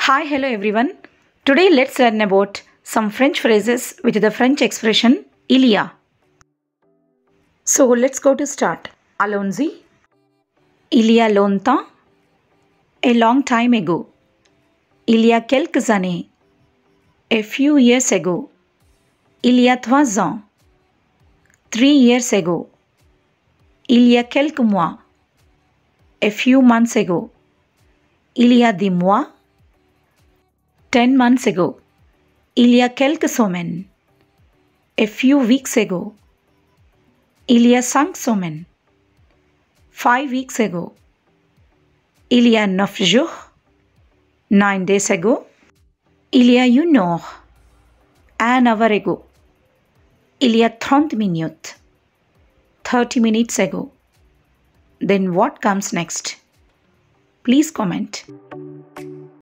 Hi, hello everyone. Today let's learn about some French phrases with the French expression il y a. So let's go to start. Allons-y. Il y a longtemps. A long time ago. Il y a quelques années. A few years ago. Il y a 3 ans. 3 years ago. Il y a quelques mois. A few months ago. Il y a des mois. 10 months ago. Il y a quelques semaines. A few weeks ago. Il y a 5 semaines. 5 weeks ago. Il y a 9 jours. 9 days ago. Il y a 1 heure. An hour ago. Il y a 30 minutes. 30 minutes ago. Then what comes next? Please comment.